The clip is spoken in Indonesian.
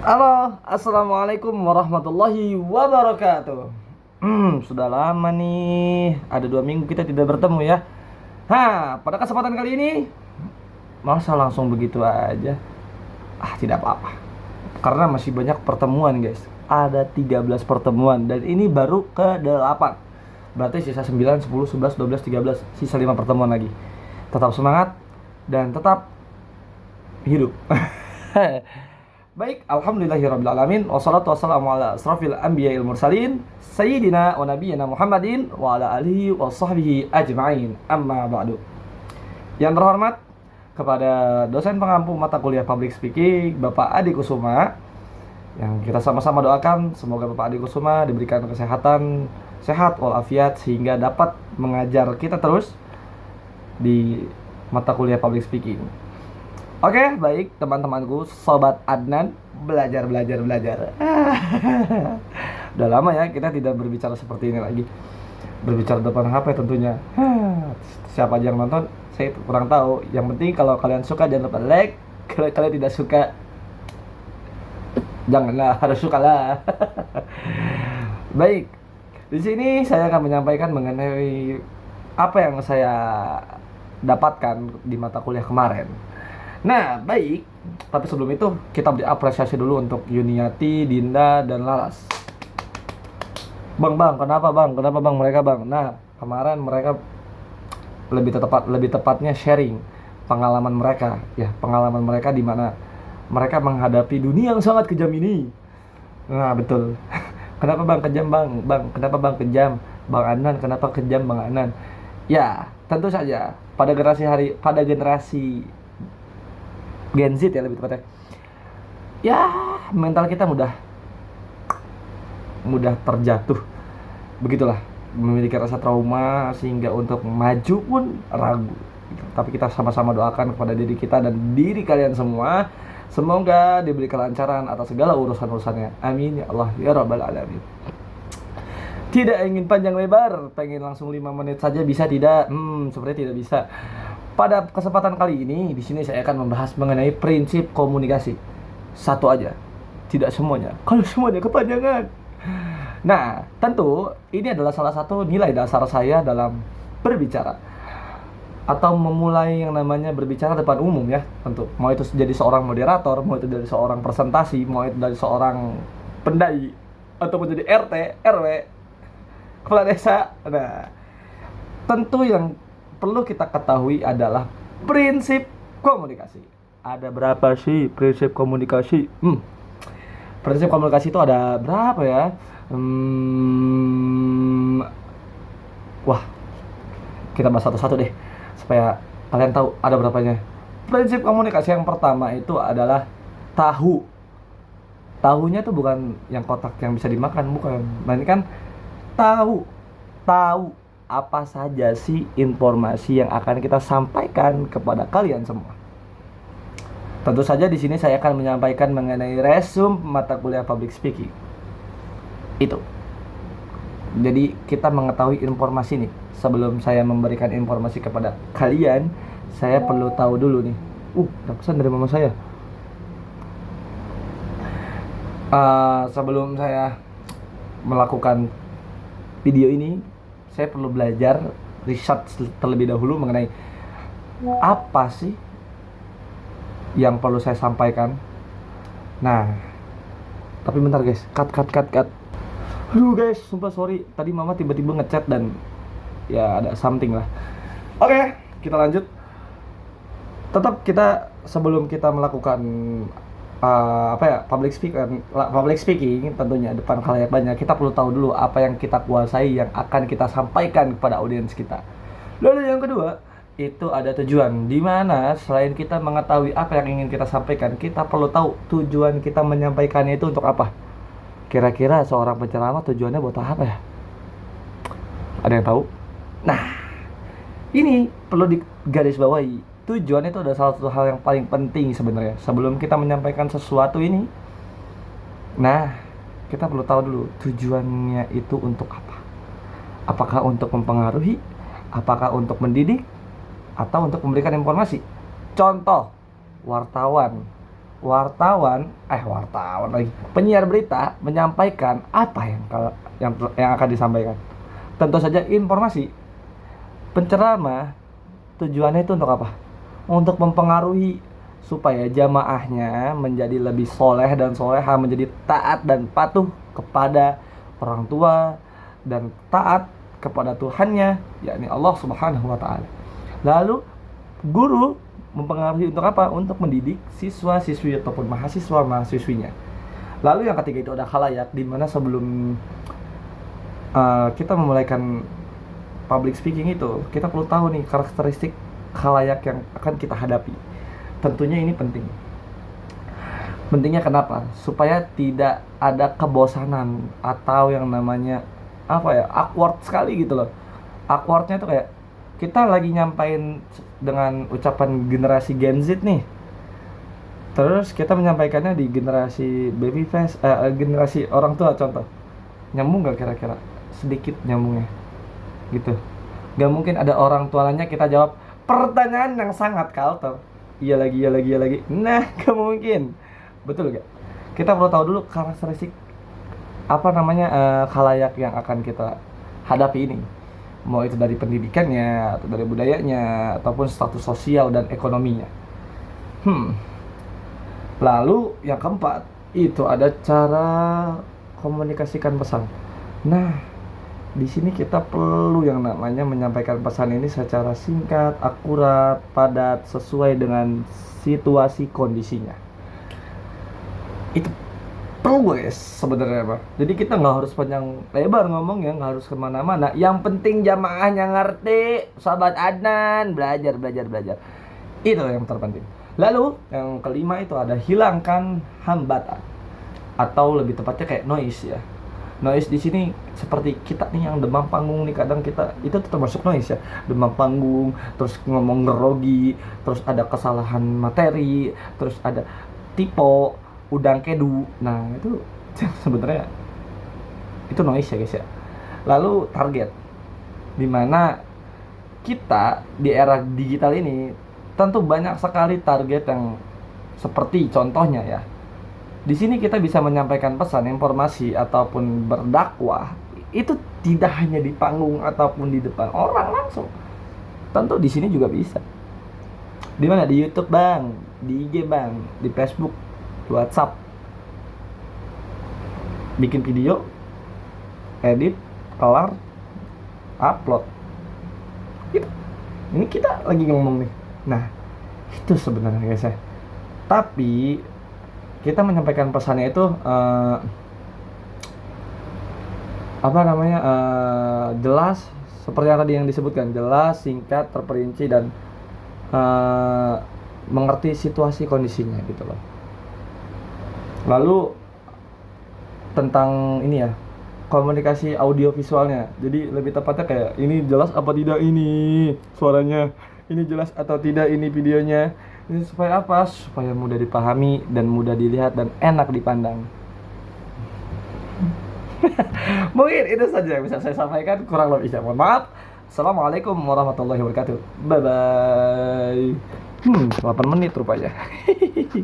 Halo, assalamualaikum warahmatullahi wabarakatuh. Sudah lama nih, ada 2 minggu kita tidak bertemu ya. Pada kesempatan kali ini, masa langsung begitu aja? Tidak apa-apa. Karena masih banyak pertemuan guys. Ada 13 pertemuan dan ini baru ke-8. Berarti sisa 9, 10, 11, 12, 13. Sisa 5 pertemuan lagi. Tetap semangat dan tetap hidup. Baik, alhamdulillahirrabbilalamin. Wassalatu wassalamu ala asrafil anbiya'il mursalin Sayyidina wa nabiyyina Muhammadin wa ala alihi wa sahbihi ajma'in. Amma ba'du. Yang terhormat kepada dosen pengampu mata kuliah Public Speaking Bapak Adi Kusuma, yang kita sama-sama doakan semoga Bapak Adi Kusuma diberikan kesehatan, sehat walafiat sehingga dapat mengajar kita terus di mata kuliah Public Speaking. Oke, baik teman-temanku, Sobat Adnan, belajar. Udah lama ya kita tidak berbicara seperti ini lagi. Berbicara depan HP tentunya. Siapa aja yang nonton, saya kurang tahu. Yang penting kalau kalian suka jangan lupa like. Kalau kalian tidak suka, janganlah, harus suka lah. Baik, di sini saya akan menyampaikan mengenai apa yang saya dapatkan di mata kuliah kemarin. Nah, baik. Tapi sebelum itu, kita beri apresiasi dulu untuk Yuniati, Dinda, dan Laras. Bang, kenapa bang? Mereka bang? Nah, kemarin mereka lebih tepatnya sharing pengalaman mereka. Ya, pengalaman mereka di mana mereka menghadapi dunia yang sangat kejam ini. Nah, betul. Kenapa bang kejam bang? Kenapa bang kejam? Bang Anan, kenapa kejam bang Anan? Ya, tentu saja pada generasi Gen Z ya lebih tepatnya. Ya, mental kita mudah terjatuh. Begitulah, memiliki rasa trauma sehingga untuk maju pun ragu. Tapi kita sama-sama doakan kepada diri kita dan diri kalian semua, semoga diberi kelancaran atas segala urusan-urusannya. Amin ya Allah ya rabbal alamin. Tidak ingin panjang lebar, pengen langsung 5 menit saja bisa tidak? Sepertinya tidak bisa. Pada kesempatan kali ini, di sini saya akan membahas mengenai prinsip komunikasi. Satu aja, tidak semuanya. Kalau semuanya kepanjangan. Nah, tentu ini adalah salah satu nilai dasar saya dalam berbicara atau memulai yang namanya berbicara depan umum ya. Tentu, mau itu jadi seorang moderator, mau itu dari seorang presentasi, mau itu dari seorang pendai, atau menjadi RT, RW, kepala desa. Nah, tentu yang perlu kita ketahui adalah prinsip komunikasi. Ada berapa sih prinsip komunikasi? Prinsip komunikasi itu ada berapa ya? Wah, kita bahas satu-satu deh supaya kalian tahu ada berapanya. Prinsip komunikasi yang pertama itu adalah tahu. Tahunya itu bukan yang kotak yang bisa dimakan, bukan. Melainkan tahu apa saja sih informasi yang akan kita sampaikan kepada kalian semua. Tentu saja di sini saya akan menyampaikan mengenai resume mata kuliah Public Speaking. Itu. Jadi kita mengetahui informasi nih. Sebelum saya memberikan informasi kepada kalian, saya perlu tahu dulu nih. Ada pesan dari mama saya. Sebelum saya melakukan video ini, saya perlu belajar research terlebih dahulu mengenai apa sih yang perlu saya sampaikan. Nah, tapi bentar guys, cut. Aduh guys, sumpah sorry, tadi mama tiba-tiba ngechat dan ya ada something lah. Oke, kita lanjut. Tetap kita sebelum kita melakukan public speaking tentunya depan khalayak banyak, kita perlu tahu dulu apa yang kita kuasai yang akan kita sampaikan kepada audiens kita. Lalu yang kedua, itu ada tujuan, di mana selain kita mengetahui apa yang ingin kita sampaikan, kita perlu tahu tujuan kita menyampaikannya itu untuk apa. Kira-kira seorang penceramah tujuannya buat apa ya? Ada yang tahu? Nah, ini perlu digarisbawahi. Tujuan itu adalah salah satu hal yang paling penting sebenarnya sebelum kita menyampaikan sesuatu ini. Nah, kita perlu tahu dulu tujuannya itu untuk apa. Apakah untuk mempengaruhi, apakah untuk mendidik, atau untuk memberikan informasi. Contoh, wartawan wartawan lagi, penyiar berita menyampaikan apa yang akan disampaikan. Tentu saja informasi. Penceramah tujuannya itu untuk apa? Untuk mempengaruhi supaya jamaahnya menjadi lebih soleh dan soleha, menjadi taat dan patuh kepada orang tua dan taat kepada Tuhannya, yakni Allah Subhanahu wa taala. Lalu guru mempengaruhi untuk apa? Untuk mendidik siswa-siswi ataupun mahasiswa-mahasiswinya. Lalu yang ketiga itu ada khalayak, di mana sebelum kita memulaikan public speaking itu, kita perlu tahu nih karakteristik khalayak yang akan kita hadapi. Tentunya ini penting. Pentingnya kenapa? Supaya tidak ada kebosanan atau yang namanya awkward sekali gitu loh. Awkwardnya tuh kayak kita lagi nyampain dengan ucapan generasi Gen Z nih. Terus kita menyampaikannya di generasi baby face, generasi orang tua contoh. Nyambung gak kira-kira? Sedikit nyambungnya. Gitu. Gak mungkin ada orang tuanya kita jawab pertanyaan yang sangat kalter. Iya lagi. Nah, gak mungkin. Betul gak? Kita perlu tahu dulu karakteristik khalayak yang akan kita hadapi ini. Mau itu dari pendidikannya, atau dari budayanya, ataupun status sosial dan ekonominya. Lalu yang keempat, itu ada cara komunikasikan pesan. Nah, di sini kita perlu yang namanya menyampaikan pesan ini secara singkat, akurat, padat, sesuai dengan situasi kondisinya. Itu perlu guys sebenarnya Pak. Jadi kita nggak harus panjang lebar ngomongnya, nggak harus kemana-mana. Yang penting jamaahnya ngerti, sahabat Adnan, belajar. Itu yang terpenting. Lalu yang kelima itu ada hilangkan hambatan, atau lebih tepatnya kayak noise ya. Noise di sini seperti kita nih yang demam panggung nih, kadang kita itu termasuk noise ya, demam panggung, terus ngomong ngerogi, terus ada kesalahan materi, terus ada typo, udang kedu. Nah itu sebenarnya itu noise ya guys ya. Lalu target, dimana kita di era digital ini tentu banyak sekali target yang seperti contohnya ya. Di sini kita bisa menyampaikan pesan, informasi ataupun berdakwah itu tidak hanya di panggung ataupun di depan orang langsung. Tentu di sini juga bisa. Di mana? Di YouTube bang, di IG bang, di Facebook, di WhatsApp. Bikin video, edit, kelar, upload. Gitu. Ini kita lagi ngomong nih. Nah, itu sebenarnya guys ya. Tapi kita menyampaikan pesannya itu jelas, seperti yang tadi yang disebutkan, jelas, singkat, terperinci, dan mengerti situasi kondisinya gitu loh. Lalu tentang ini ya, komunikasi audio visualnya. Jadi lebih tepatnya kayak ini jelas apa tidak ini suaranya, ini jelas atau tidak ini videonya. Ini supaya apa? Supaya mudah dipahami dan mudah dilihat dan enak dipandang. Mungkin itu saja yang bisa saya sampaikan, kurang lebihnya mohon maaf. Assalamualaikum warahmatullahi wabarakatuh. Bye bye. 8 menit rupanya.